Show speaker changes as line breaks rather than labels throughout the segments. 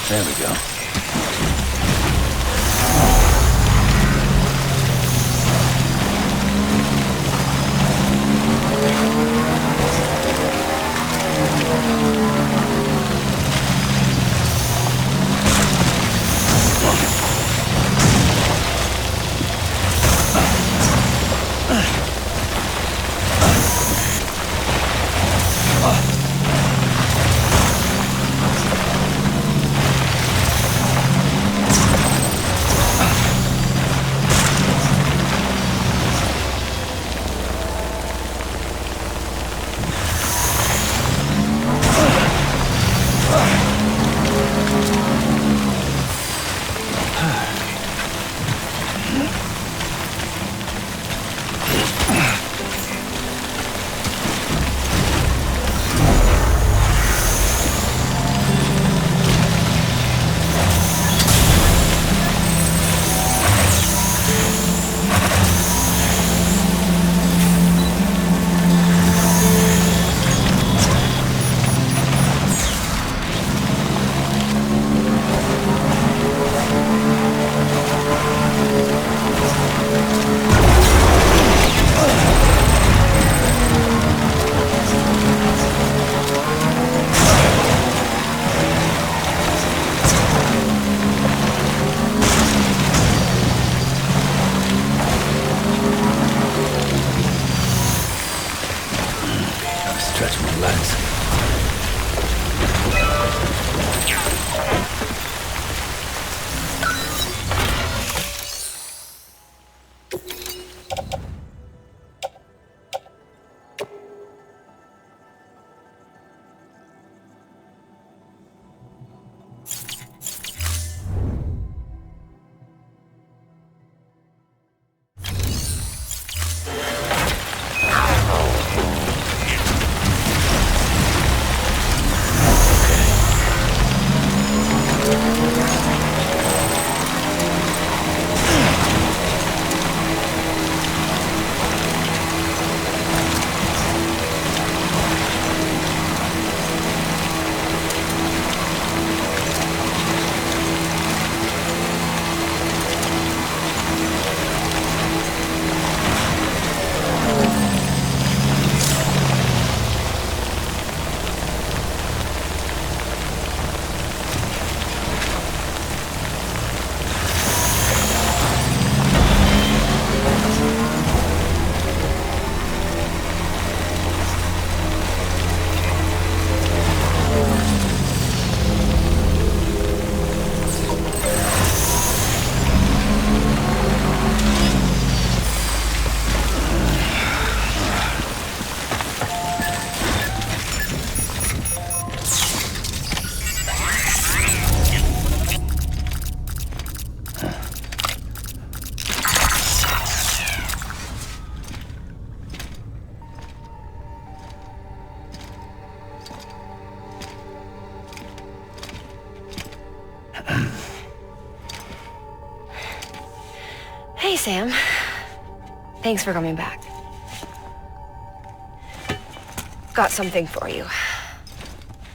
There we go. Hey, Sam. Thanks for coming back. Got something for you.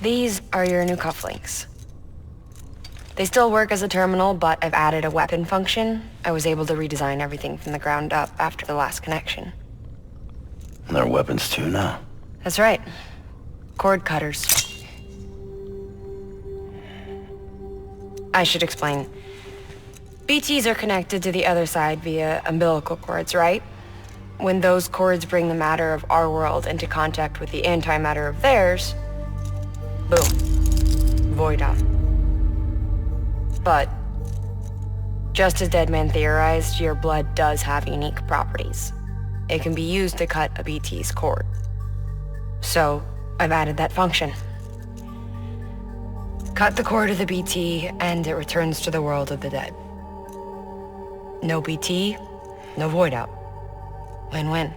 These are your new cufflinks. They still work as a terminal, but I've added a weapon function. I was able to redesign everything from the ground up after the last connection.
And they're weapons too now?
That's right. Cord cutters. I should explain. BTs are connected to the other side via umbilical cords, right? When those cords bring the matter of our world into contact with the antimatter of theirs, boom. Void out. But, just as Deadman theorized, your blood does have unique properties. It can be used to cut a BT's cord. So, I've added that function. Cut the cord of the BT, and it returns to the world of the dead. No BT, no void out. Win-win.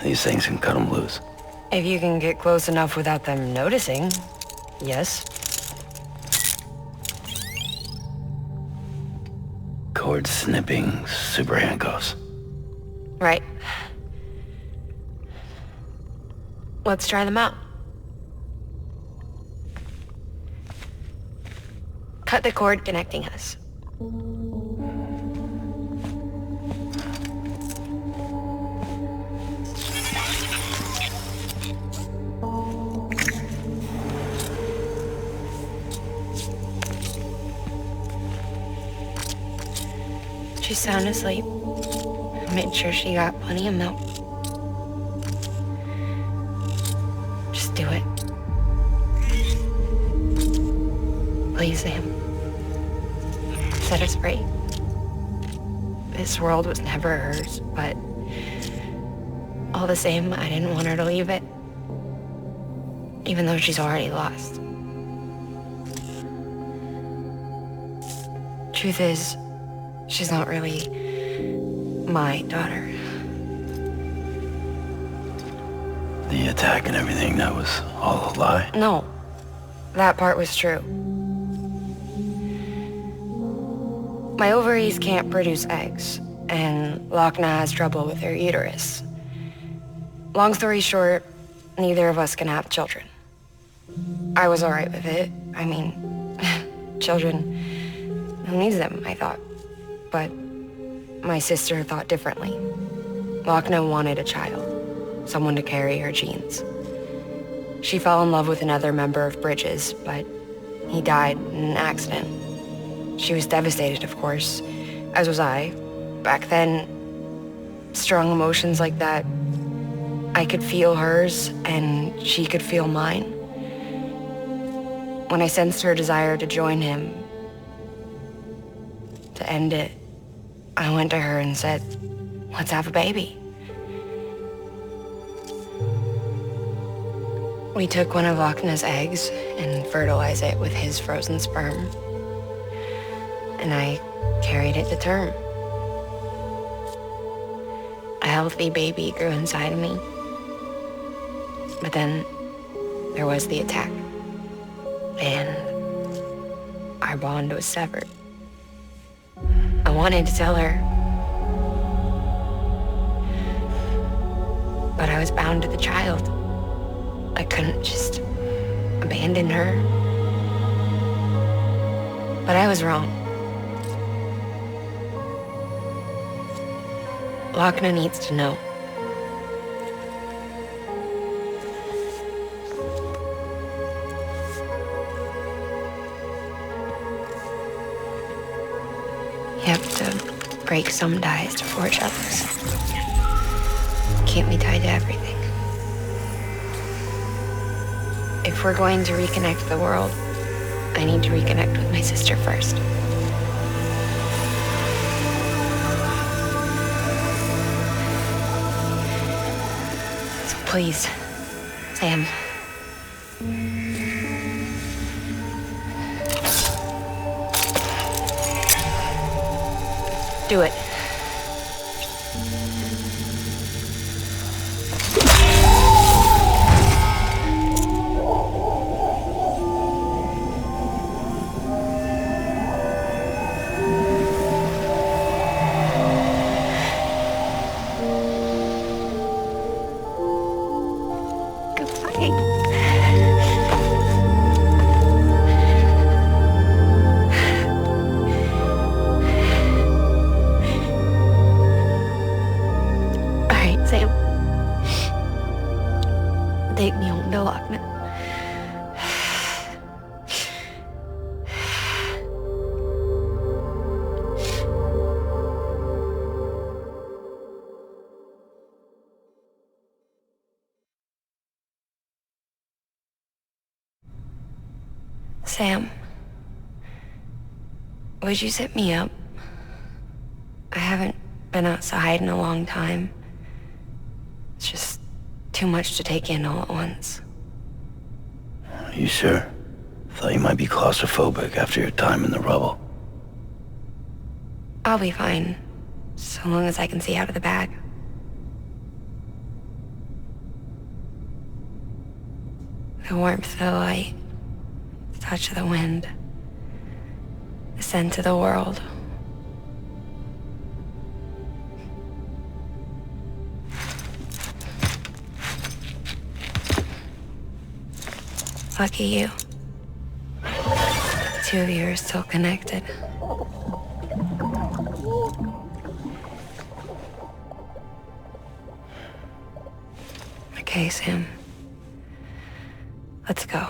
These things can cut them loose.
If you can get close enough without them noticing, yes.
Cord snipping, super handcuffs.
Right. Let's try them out. Cut the cord connecting us. She's sound asleep. I made sure she got plenty of milk. Just do it. Please, Sam. Set us free. This world was never hers, but all the same, I didn't want her to leave it. Even though she's already lost. Truth is, she's not really my daughter.
The attack and everything, that was all a lie?
No, That part was true. My ovaries can't produce eggs, and Lochna has trouble with her uterus. Long story short, neither of us can have children. I was alright with it. I mean, children, who needs them, I thought. But my sister thought differently. Lochna wanted a child, someone to carry her genes. She fell in love with another member of Bridges, but he died in an accident. She was devastated, of course, as was I. Back then, strong emotions like that, I could feel hers, and she could feel mine. When I sensed her desire to join him, to end it, I went to her and said, "Let's have a baby." We took one of Lochna's eggs and fertilized it with his frozen sperm. And I carried it to term. A healthy baby grew inside of me. But then there was the attack. And our bond was severed. I wanted to tell her, but I was bound to the child. I couldn't just abandon her. But I was wrong. Lochna needs to know. You have to break some ties to forge others. Can't be tied to everything. If we're going to reconnect the world, I need to reconnect with my sister first. So please, Sam. Do it. Take me home to Lochna. Sam, would you sit me up? I haven't been outside in a long time. It's just too much to take in all at once.
You sure? Thought you might be claustrophobic after your time in the rubble.
I'll be fine, so long as I can see out of the bag. The warmth of the light, the touch of the wind, the scent of the world. Lucky you. The two of you are still connected. Okay, Sam. Let's go.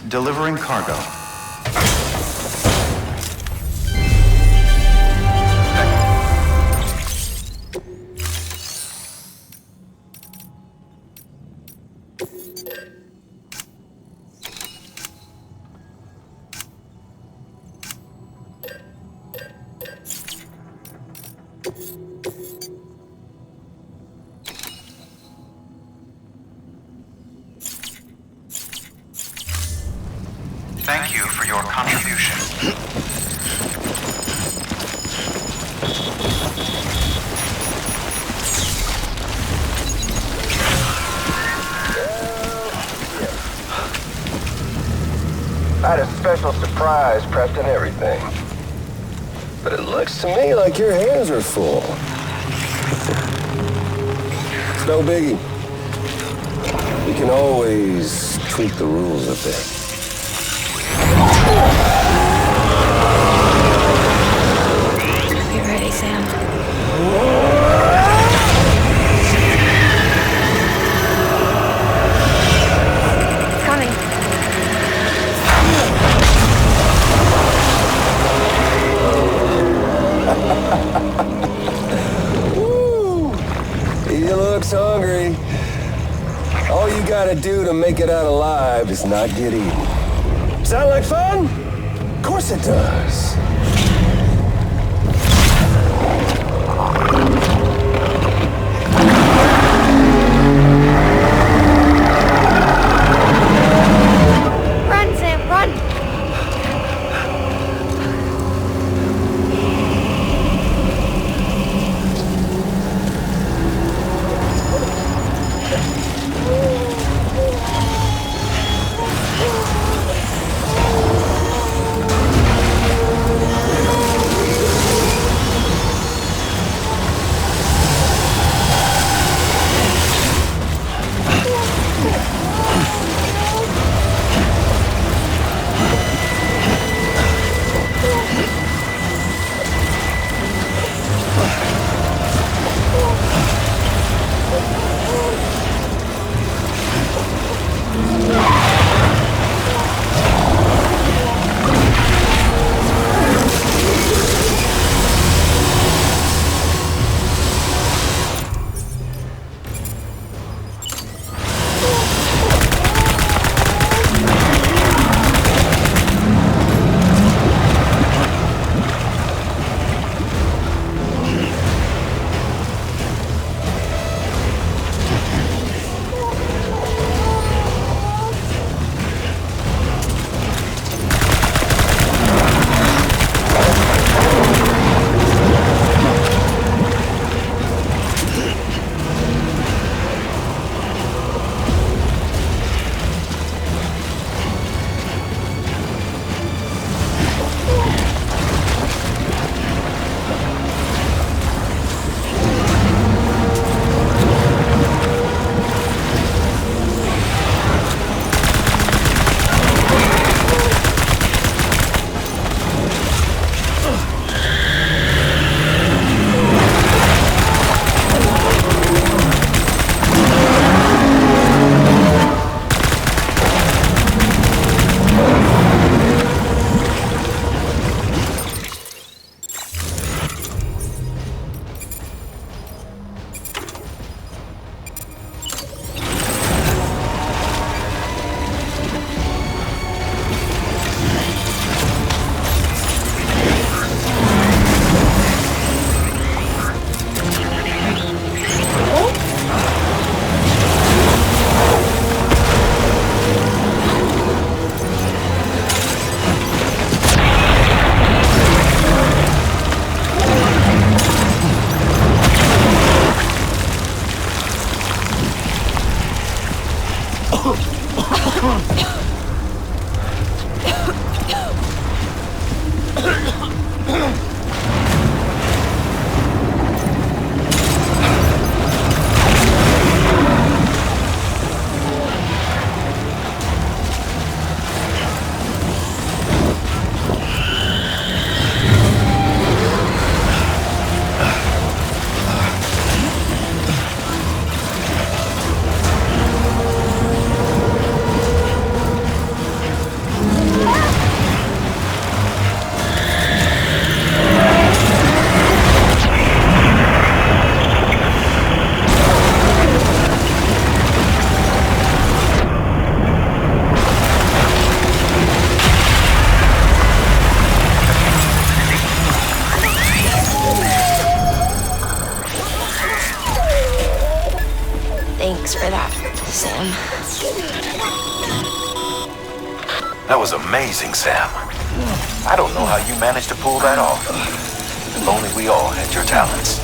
Delivering cargo. Thank you for your contribution.
I had a special surprise prepped and everything. But it looks to me like your hands are full. It's no biggie. We can always tweak the rules a bit.
Get ready, Sam. It's coming.
Woo! He looks hungry. All you gotta do to make it out alive is not get eaten. Sound like fun? Of course it does.
Run, Sam, run! down.
That was amazing, Sam. I don't know how you managed to pull that off. If only we all had your talents.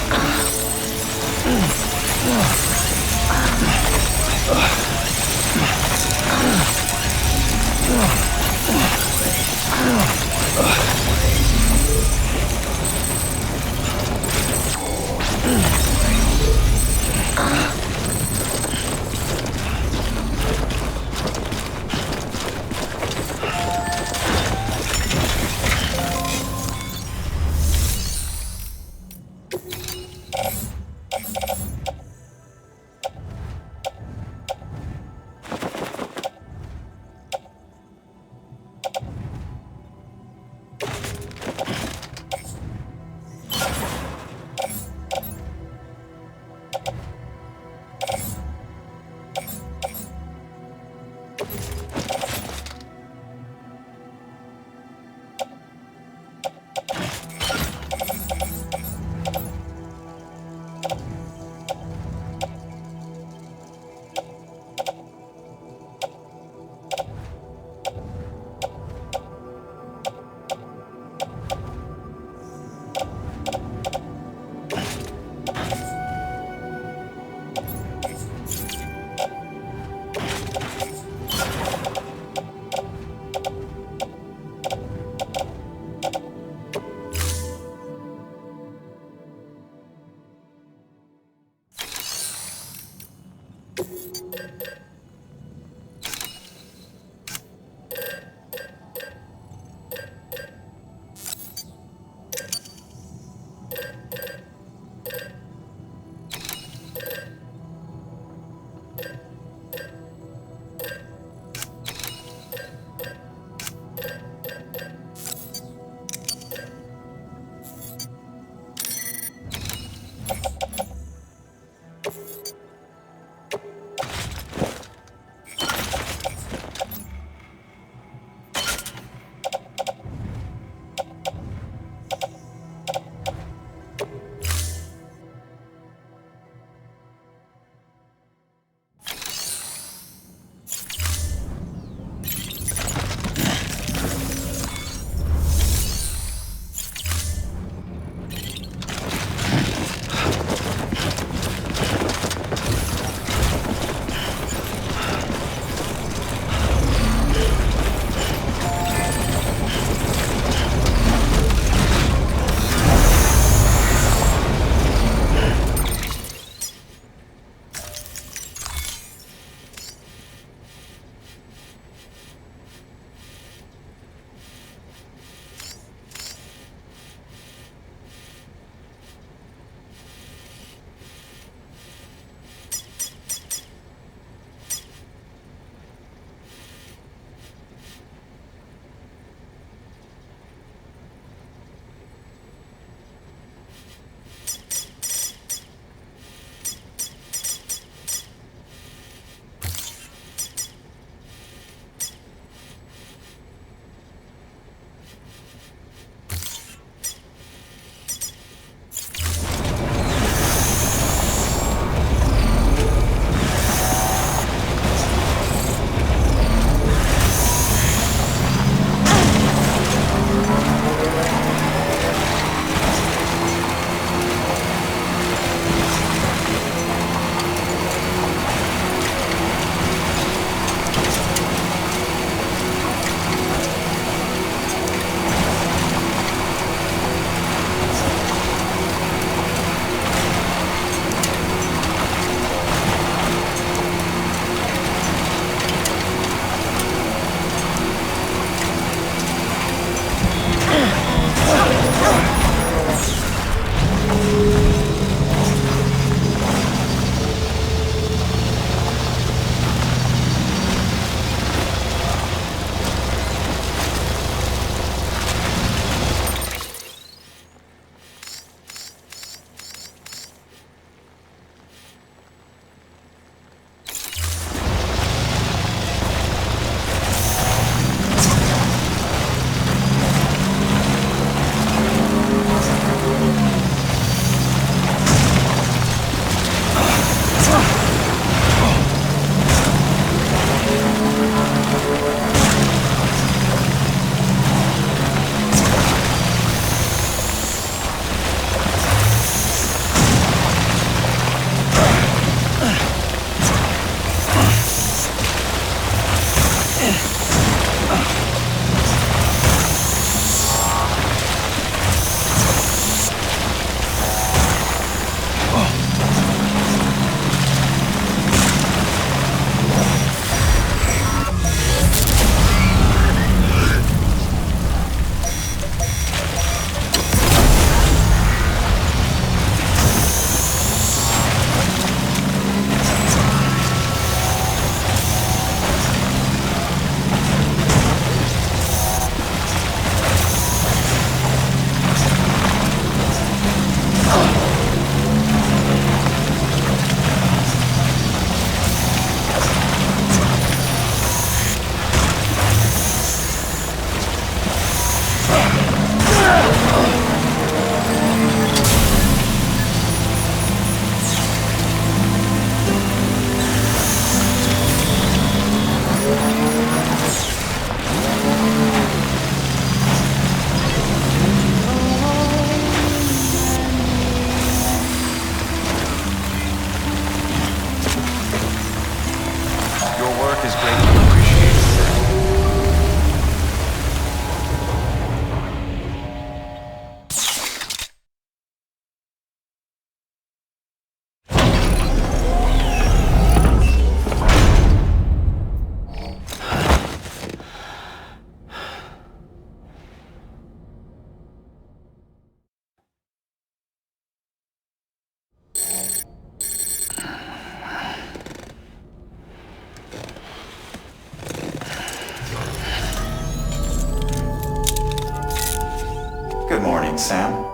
morning, Sam.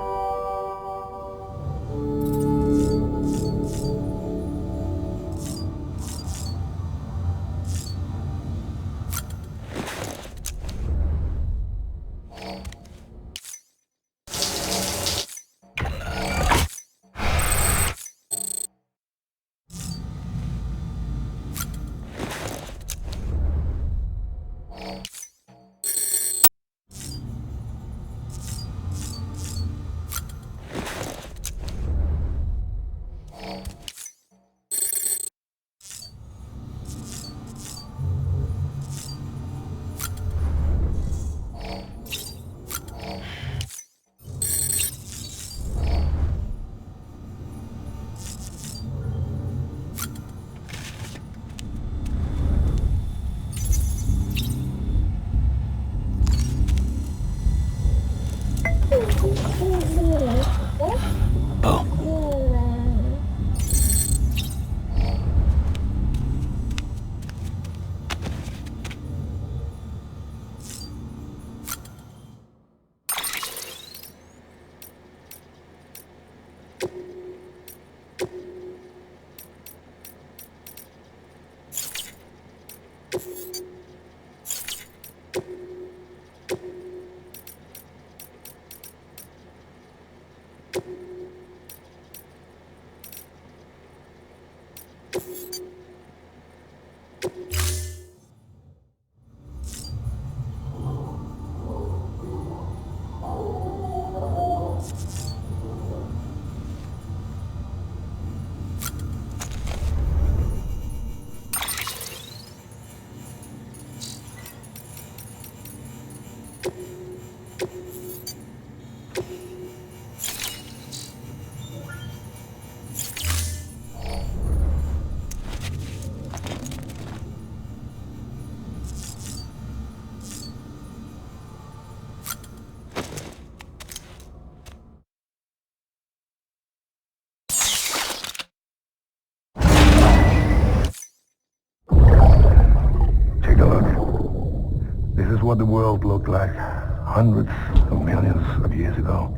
What the world looked like hundreds of millions of years ago.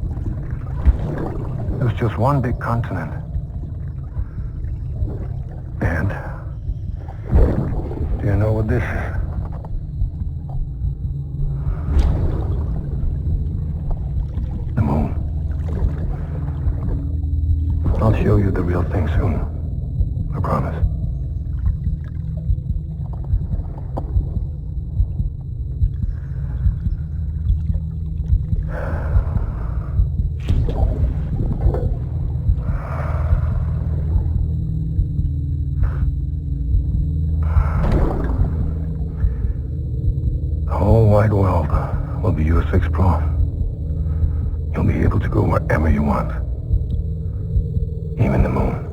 It was just one big continent. And do you know what this is? The moon. I'll show you the real thing soon. I promise. Wide world will be yours to explore. You'll be able to go wherever you want. Even the moon.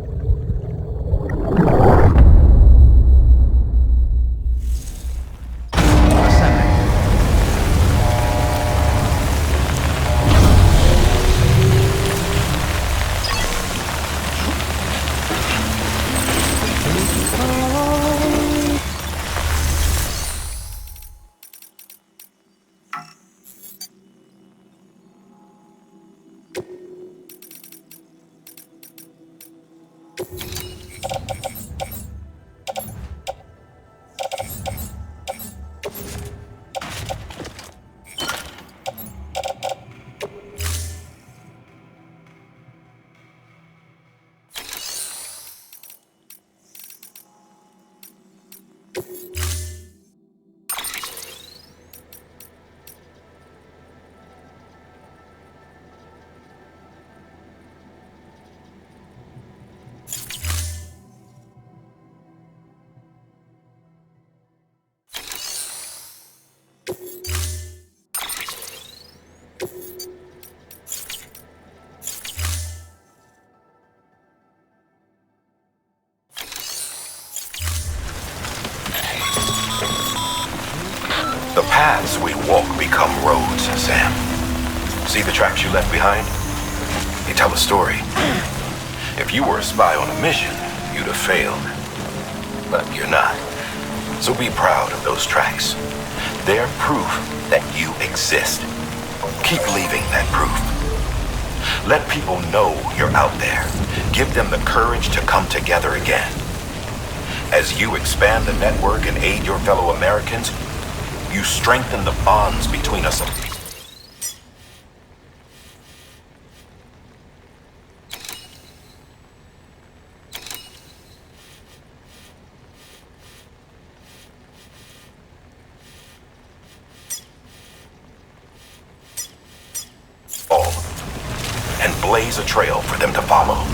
The paths we walk become roads, Sam. See the tracks you left behind? They tell a story. If you were a spy on a mission, you'd have failed. But you're not. So be proud of those tracks. They're proof that you exist. Keep leaving that proof. Let people know you're out there. Give them the courage to come together again. As you expand the network and aid your fellow Americans, you strengthen the bonds between us. All, and blaze a trail for them to follow.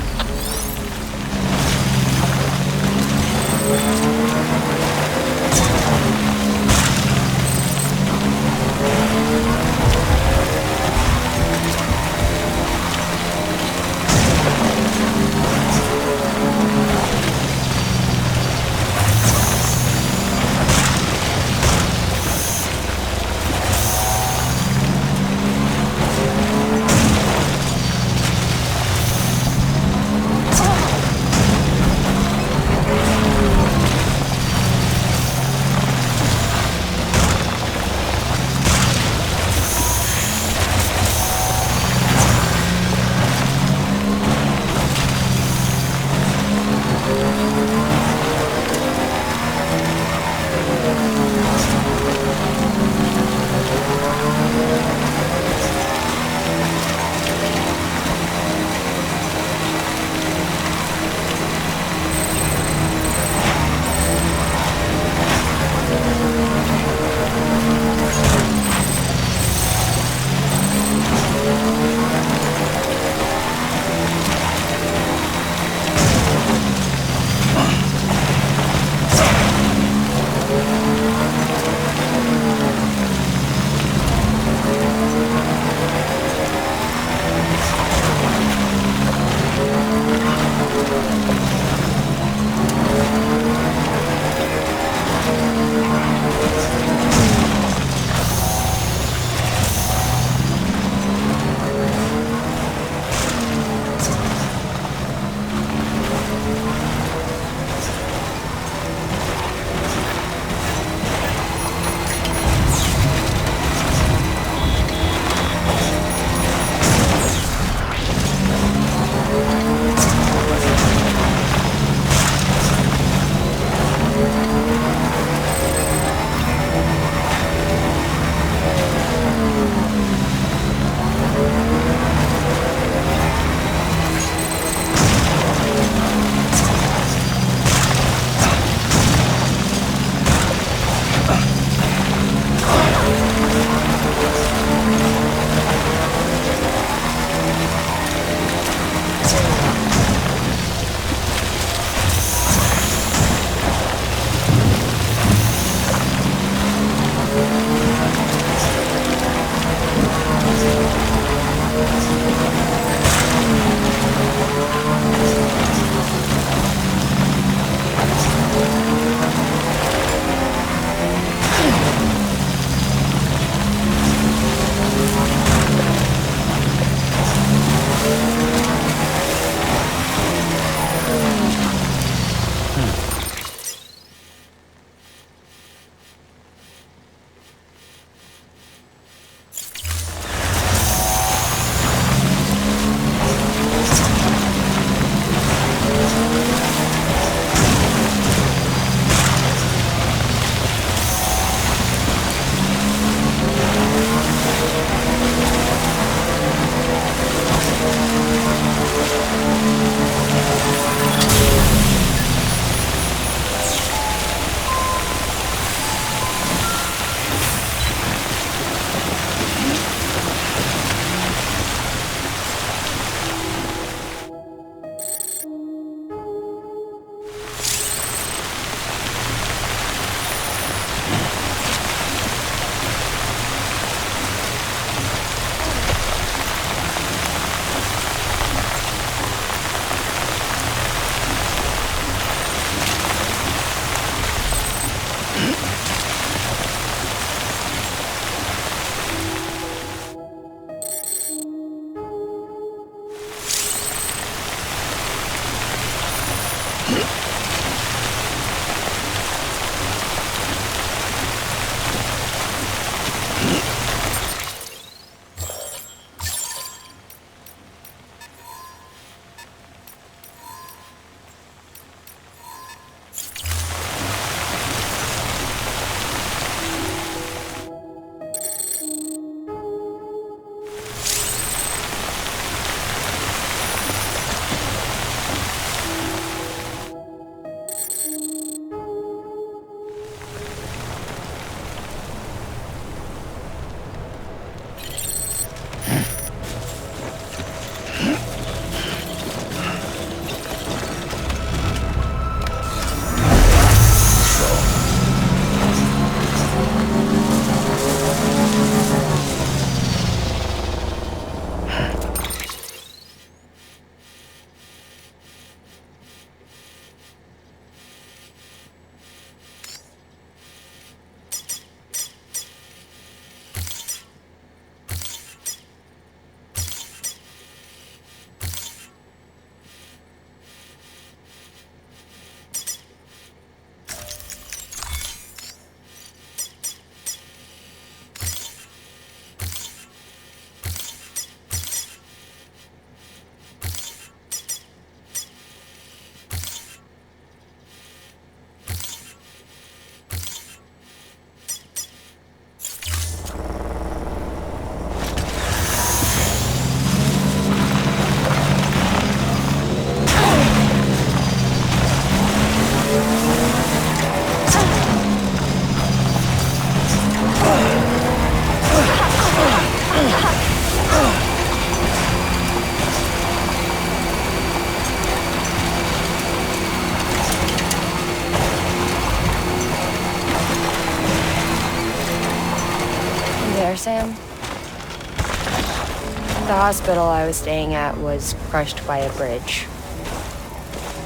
The hospital I was staying at was crushed by a bridge.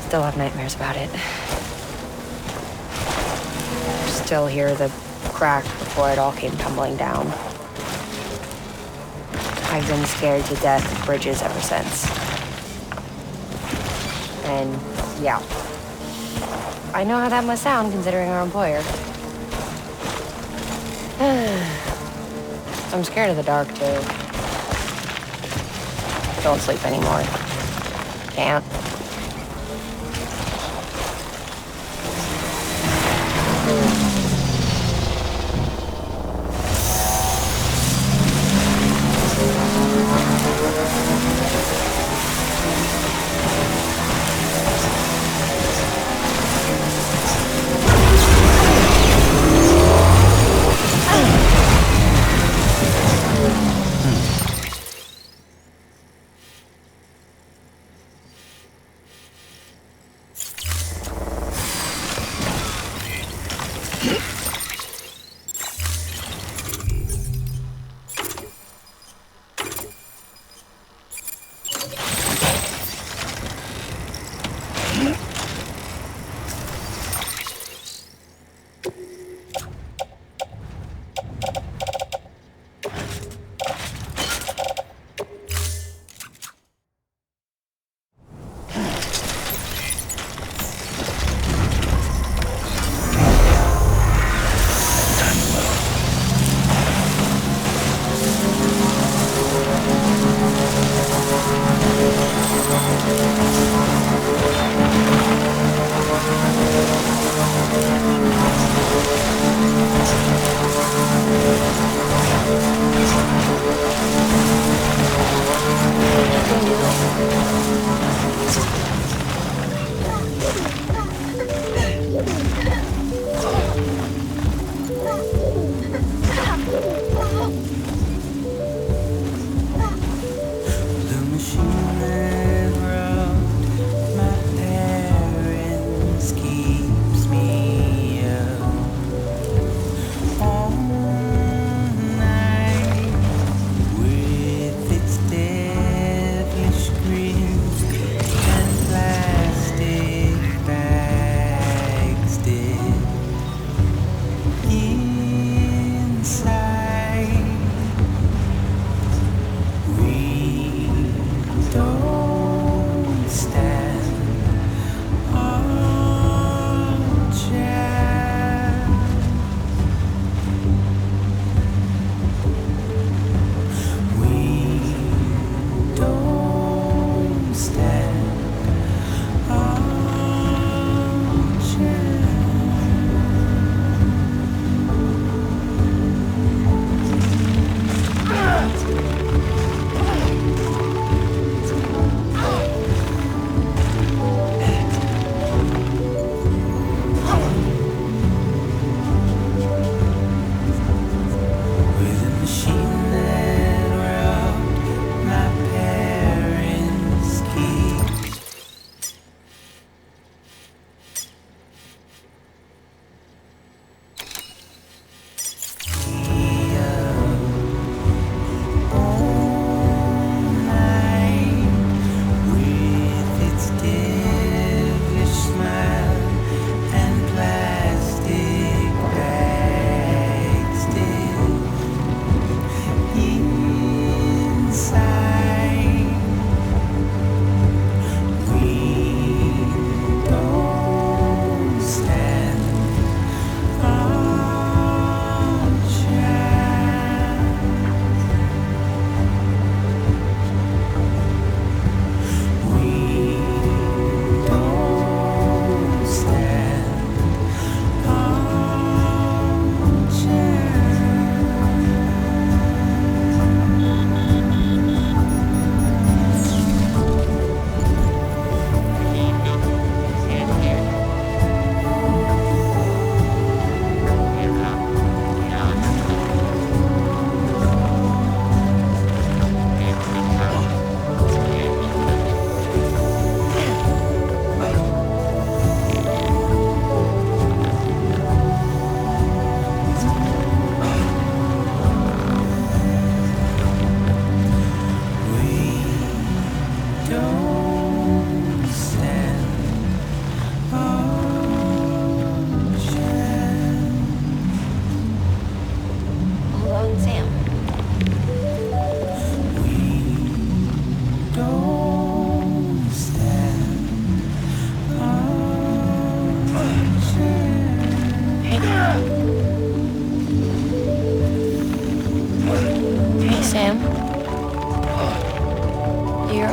Still have nightmares about it. Still hear the crack before it all came tumbling down. I've been scared to death of bridges ever since. And yeah, I know how that must sound considering our employer. I'm scared of the dark too. Don't sleep anymore. Can't.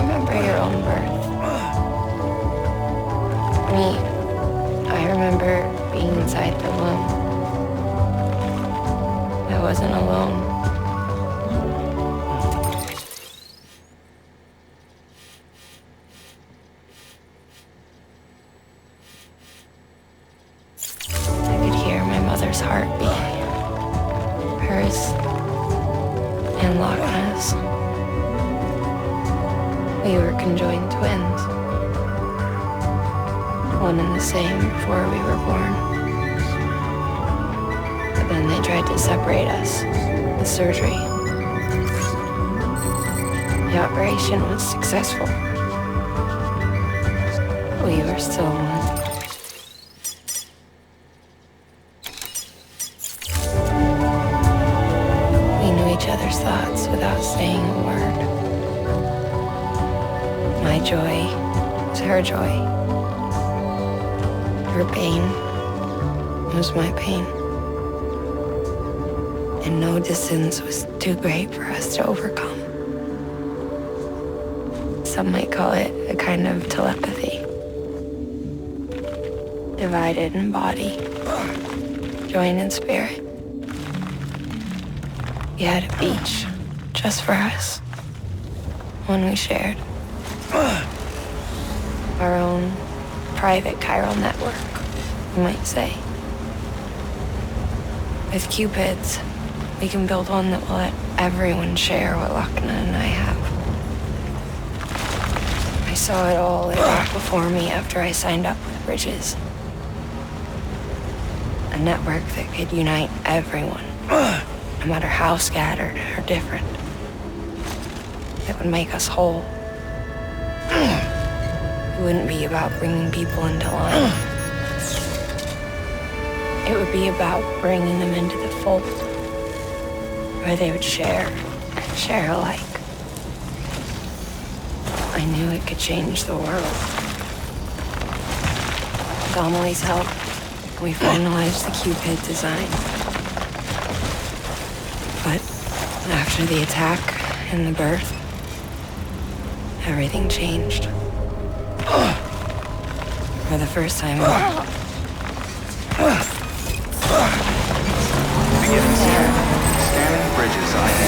remember your own birth. Me, I remember being inside the womb. I wasn't alone. I could hear my mother's heartbeat. Hers and Lochna's. We were conjoined twins. One and the same before we were born. But then they tried to separate us with surgery. The operation was successful. We were still one. We knew each other's thoughts without saying a word. My joy was her joy. Her pain was my pain. And no distance was too great for us to overcome. Some might call it a kind of telepathy. Divided in body, joined in spirit. We had a beach just for us. One we shared. Our own private chiral network, you might say. With Cupids, we can build one that will let everyone share what Lochna and I have. I saw it all laid out before me after I signed up with Bridges. A network that could unite everyone, no matter how scattered or different. It would make us whole. It wouldn't be about bringing people into line. It would be about bringing them into the fold, where they would share alike. I knew it could change the world. With Amelie's help, we finalized the Cupid design. But after the attack and the birth, everything changed. For the first time ever.
Beginning scanning Bridges ID.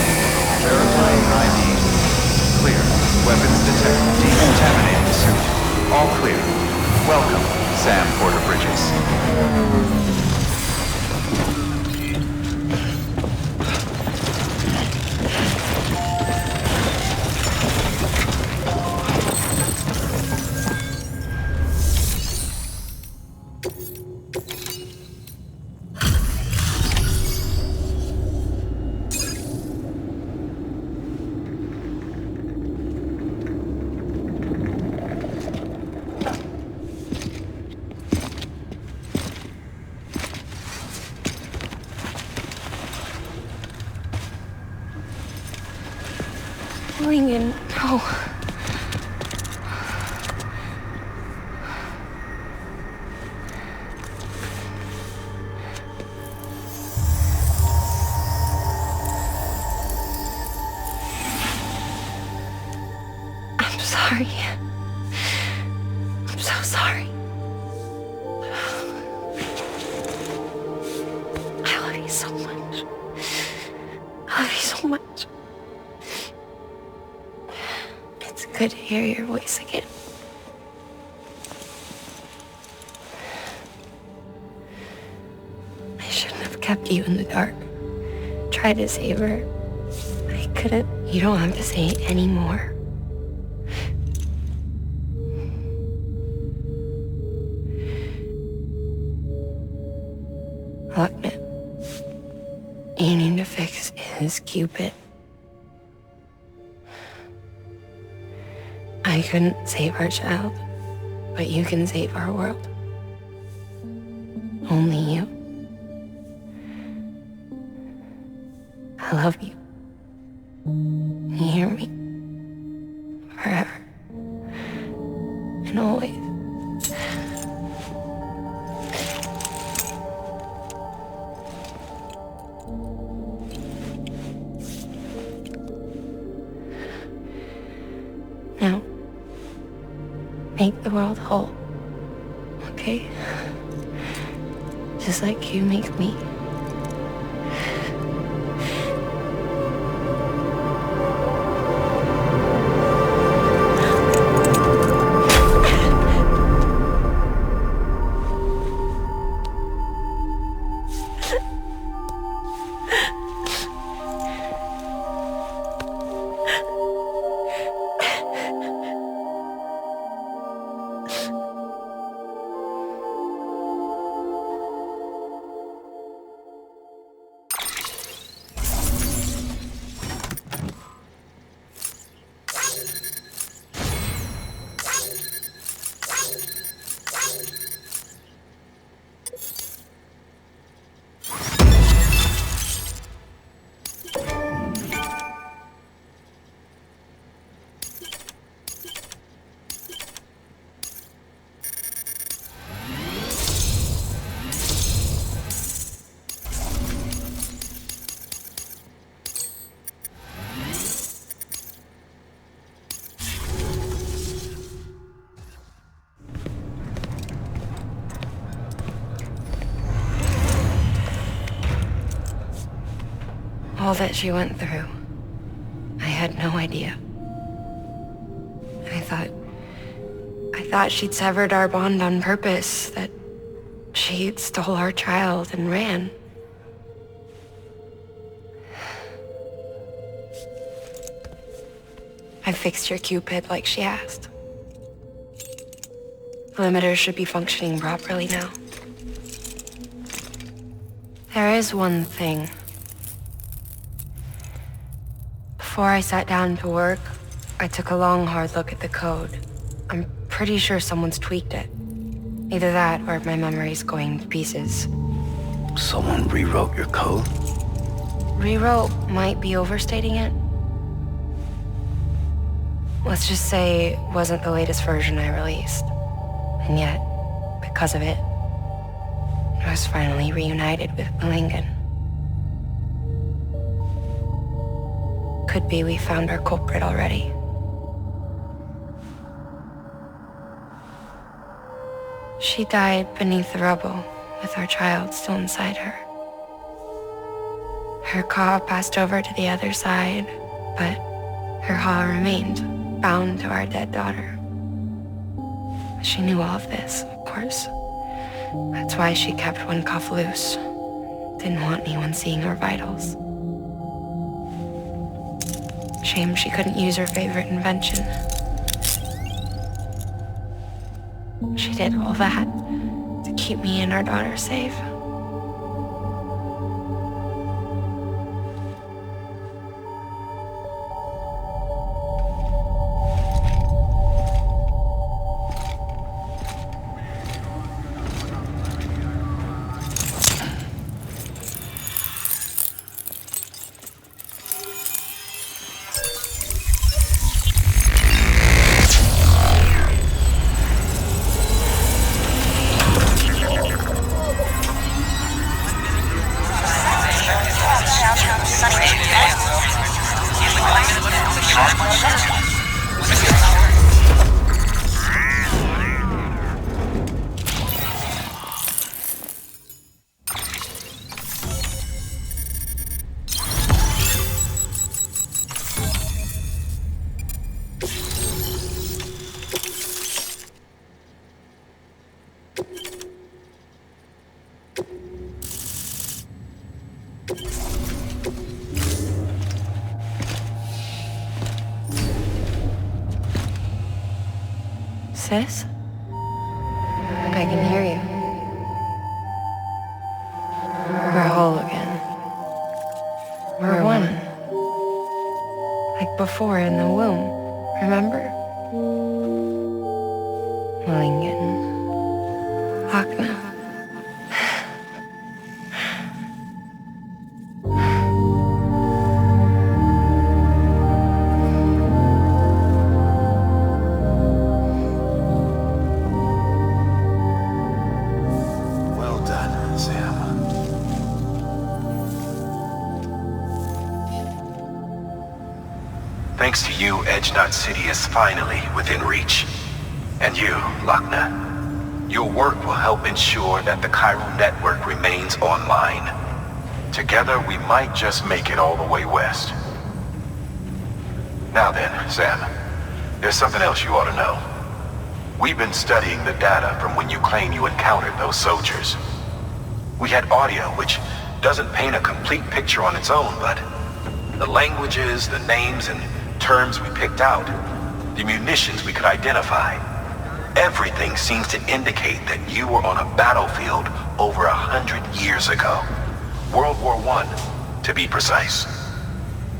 Verifying ID. Clear. Weapons detected. Decontaminating suit. All clear. Welcome, Sam Porter Bridges.
Lincoln, no. I'm sorry. I'm so sorry. I love you so much. I love you so much. It's good to hear your voice again. I shouldn't have kept you in the dark. Tried to save her. I couldn't. You don't have to say it anymore. Lochna, you need to fix his Cupid. I couldn't save our child, but you can save our world. Only you. I love you. You hear me? Forever. And always. Now, make the world whole. Okay? Just like you make me. All that she went through, I had no idea. I thought she'd severed our bond on purpose, that she stole our child and ran. I fixed your Cupid like she asked. The limiter should be functioning properly now. There is one thing. Before I sat down to work, I took a long, hard look at the code. I'm pretty sure someone's tweaked it. Either that, or my memory's going to pieces.
Someone rewrote your code?
Rewrote might be overstating it. Let's just say it wasn't the latest version I released. And yet, because of it, I was finally reunited with Malingan. Could be we found our culprit already. She died beneath the rubble, with our child still inside her. Her Ka passed over to the other side, but her Ha remained, bound to our dead daughter. She knew all of this, of course. That's why she kept one cuff loose. Didn't want anyone seeing her vitals. Shame she couldn't use her favorite invention. She did all that to keep me and our daughter safe. Sis? I can hear you. We're whole again. We're one. Like before in the womb, remember? Malingan. Akna.
Thanks to you, Edge Knot City is finally within reach. And you, Lochner. Your work will help ensure that the chiral network remains online. Together, we might just make it all the way west. Now then, Sam, there's something else you ought to know. We've been studying the data from when you claim you encountered those soldiers. We had audio, which doesn't paint a complete picture on its own, but the languages, the names, and terms we picked out, the munitions we could identify, everything seems to indicate that you were on a battlefield over 100 years ago. World War I, to be precise.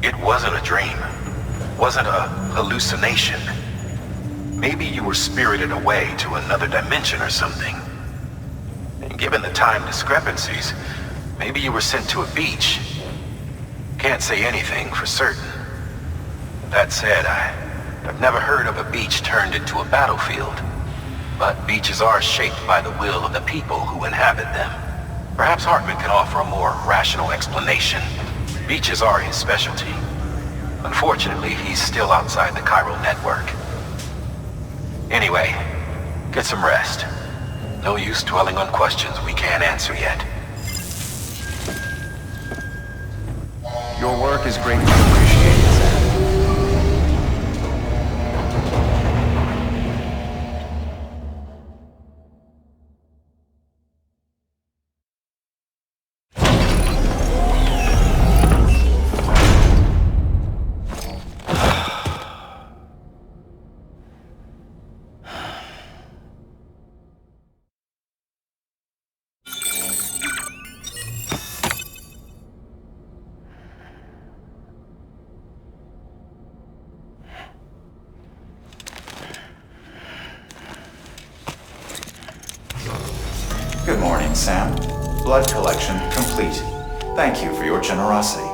It wasn't a dream. Wasn't a hallucination. Maybe you were spirited away to another dimension or something. And given the time discrepancies, maybe you were sent to a beach. Can't say anything for certain. That said, I've never heard of a beach turned into a battlefield. But beaches are shaped by the will of the people who inhabit them. Perhaps Hartman can offer a more rational explanation. Beaches are his specialty. Unfortunately, he's still outside the chiral network. Anyway, get some rest. No use dwelling on questions we can't answer yet.
Your work is greatly appreciated, Sam. Good morning, Sam. Blood collection complete. Thank you for your generosity.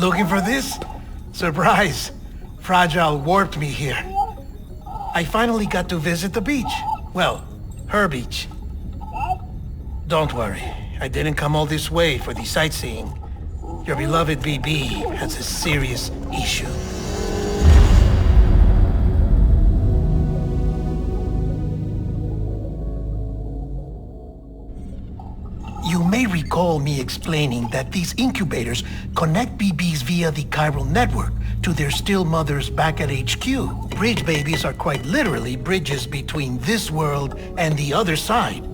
Looking for this? Surprise! Fragile warped me here. I finally got to visit the beach. Well, her beach. Don't worry, I didn't come all this way for the sightseeing. Your beloved BB has a serious issue. You may recall me explaining that these incubators connect BBs via the chiral network to their still mothers back at HQ. Bridge babies are quite literally bridges between this world and the other side.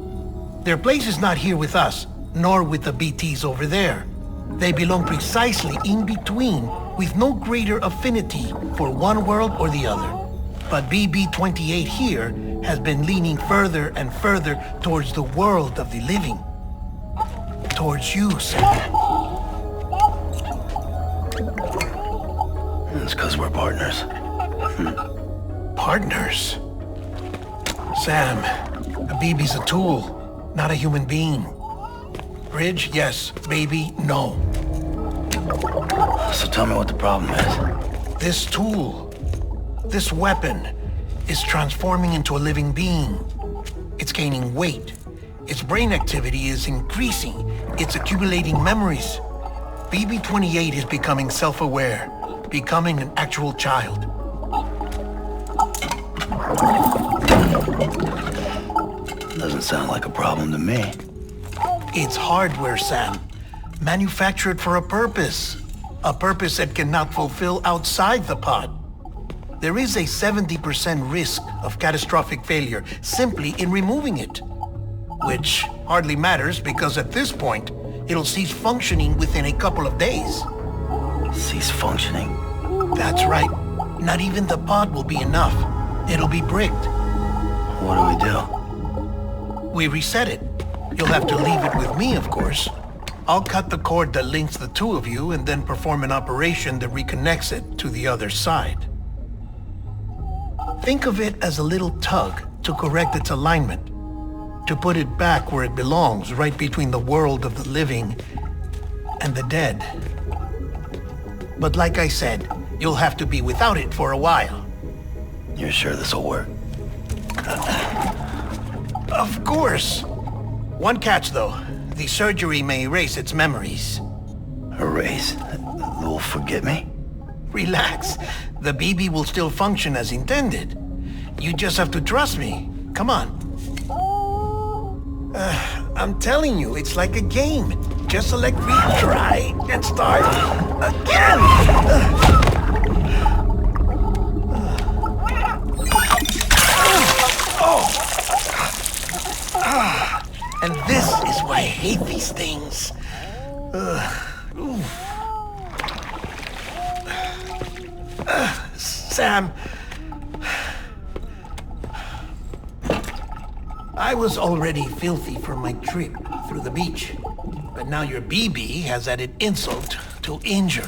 Their place is not here with us, nor with the BTs over there. They belong precisely in between, with no greater affinity for one world or the other. But BB-28 here has been leaning further and further towards the world of the living. Towards you, Sam.
It's because we're partners.
Partners? Sam, a BB's a tool, not a human being. Bridge, yes. Baby, no.
So tell me what the problem is.
This tool, this weapon, is transforming into a living being. It's gaining weight. Its brain activity is increasing. It's accumulating memories. BB-28 is becoming self-aware, becoming an actual child.
Doesn't sound like a problem to me.
It's hardware, Sam. Manufactured for a purpose. A purpose it cannot fulfill outside the pod. There is a 70% risk of catastrophic failure simply in removing it. Which hardly matters because at this point, it'll cease functioning within a couple of days.
Cease functioning?
That's right. Not even the pod will be enough. It'll be bricked.
What do we do?
We reset it. You'll have to leave it with me, of course. I'll cut the cord that links the two of you and then perform an operation that reconnects it to the other side. Think of it as a little tug to correct its alignment, to put it back where it belongs, right between the world of the living and the dead. But like I said, you'll have to be without it for a while.
You're sure this'll work?
Of course. One catch, though. The surgery may erase its memories.
Erase? They'll forget me?
Relax. The BB will still function as intended. You just have to trust me. Come on. I'm telling you, it's like a game. Just select retry and start again. And this is why I hate these things. Sam, I was already filthy from my trip through the beach, but now your BB has added insult to injury.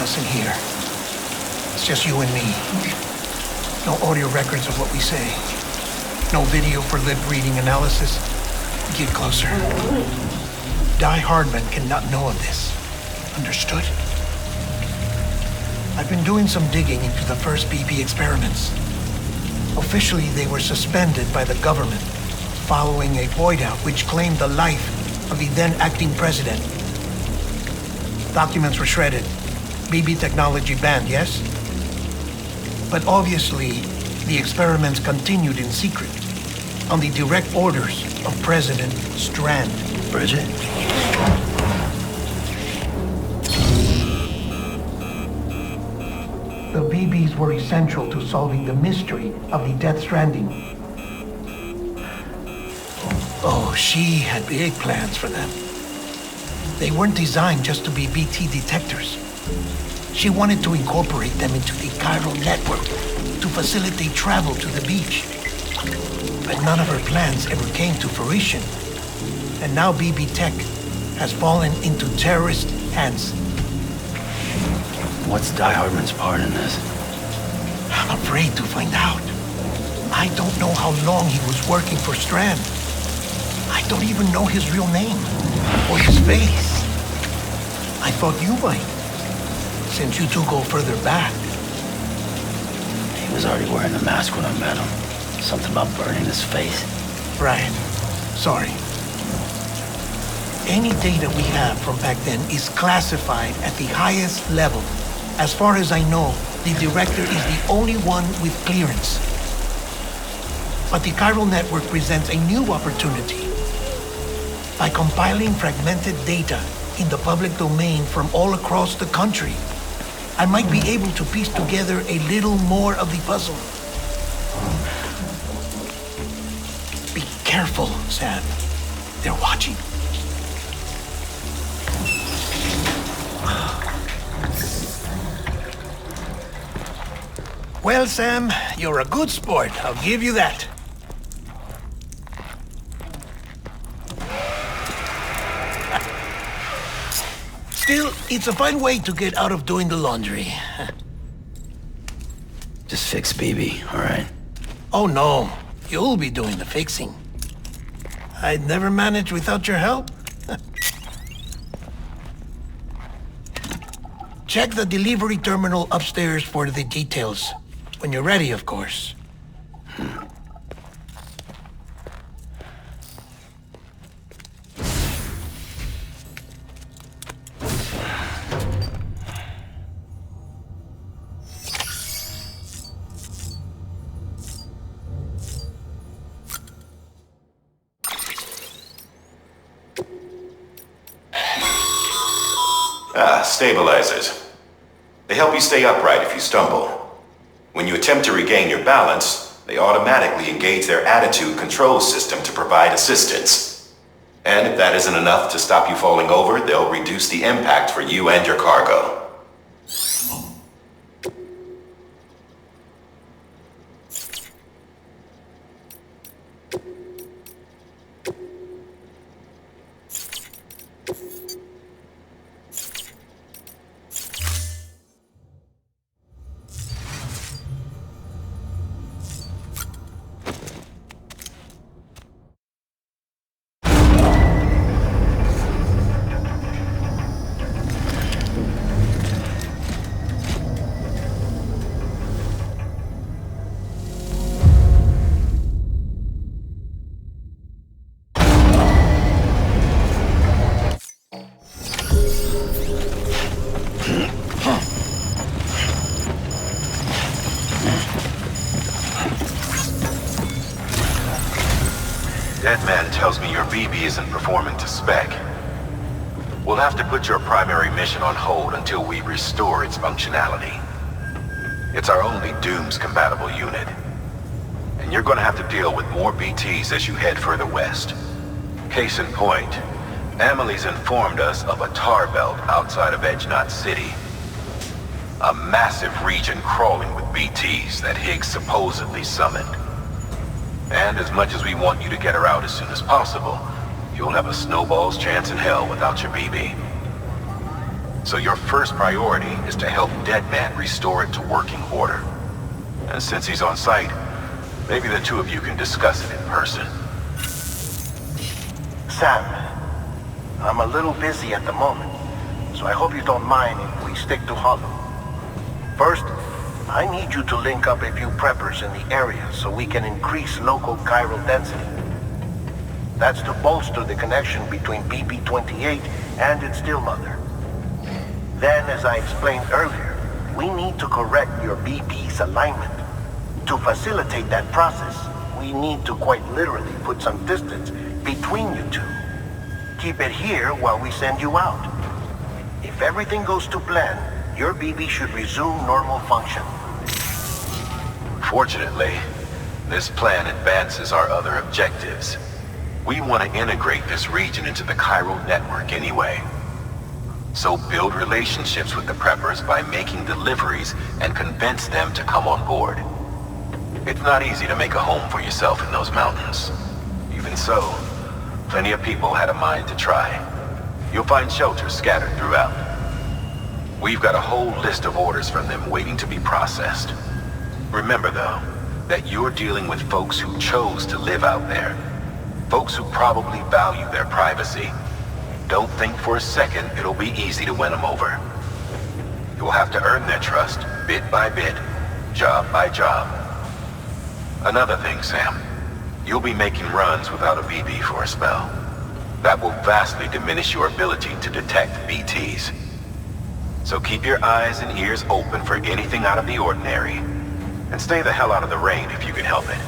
else in here. It's just you and me. No audio records of what we say. No video for lip-reading analysis. Get closer. Die Hardman cannot know of this. Understood? I've been doing some digging into the first BB experiments. Officially, they were suspended by the government following a void-out which claimed the life of the then-acting president. Documents were shredded. BB technology banned, yes? But obviously, the experiments continued in secret, on the direct orders of President Strand.
Bridget?
The BBs were essential to solving the mystery of the Death Stranding. Oh, she had big plans for them. They weren't designed just to be BT detectors. She wanted to incorporate them into the chiral network to facilitate travel to the beach. But none of her plans ever came to fruition. And now BB Tech has fallen into terrorist hands.
What's Die Hardman's part in this?
I'm afraid to find out. I don't know how long he was working for Strand. I don't even know his real name or his face. I thought you might, since you two go further back.
He was already wearing the mask when I met him. Something about burning his face.
Right. Sorry. Any data we have from back then is classified at the highest level. As far as I know, the director is the only one with clearance. But the chiral network presents a new opportunity. By compiling fragmented data in the public domain from all across the country, I might be able to piece together a little more of the puzzle. Be careful, Sam. They're watching. Well, Sam, you're a good sport. I'll give you that. Still, it's a fine way to get out of doing the laundry.
Just fix BB, all right?
Oh, no. You'll be doing the fixing. I'd never manage without your help. Check the delivery terminal upstairs for the details. When you're ready, of course.
Stabilizers. They help you stay upright if you stumble. When you attempt to regain your balance, they automatically engage their attitude control system to provide assistance. And if that isn't enough to stop you falling over, they'll reduce the impact for you and your cargo. Deadman tells me your BB isn't performing to spec. We'll have to put your primary mission on hold until we restore its functionality. It's our only Dooms-compatible unit. And you're gonna have to deal with more BTs as you head further west. Case in point, Amelie's informed us of a tar belt outside of Edgenot City. A massive region crawling with BTs that Higgs supposedly summoned. And as much as we want you to get her out as soon as possible, you'll have a snowball's chance in hell without your BB. So your first priority is to help Deadman restore it to working order. And since he's on site, maybe the two of you can discuss it in person.
Sam, I'm a little busy at the moment, so I hope you don't mind if we stick to Hollow. First, I need you to link up a few preppers in the area so we can increase local chiral density. That's to bolster the connection between BP-28 and its still mother. Then, as I explained earlier, we need to correct your BP's alignment. To facilitate that process, we need to quite literally put some distance between you two. Keep it here while we send you out. If everything goes to plan, your BB should resume normal function.
Fortunately, this plan advances our other objectives. We want to integrate this region into the chiral network anyway. So build relationships with the preppers by making deliveries and convince them to come on board. It's not easy to make a home for yourself in those mountains. Even so, plenty of people had a mind to try. You'll find shelters scattered throughout. We've got a whole list of orders from them waiting to be processed. Remember, though, that you're dealing with folks who chose to live out there. Folks who probably value their privacy. Don't think for a second it'll be easy to win them over. You'll have to earn their trust, bit by bit, job by job. Another thing, Sam. You'll be making runs without a BB for a spell. That will vastly diminish your ability to detect BTs. So keep your eyes and ears open for anything out of the ordinary. And stay the hell out of the rain if you can help it.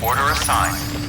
Order assigned.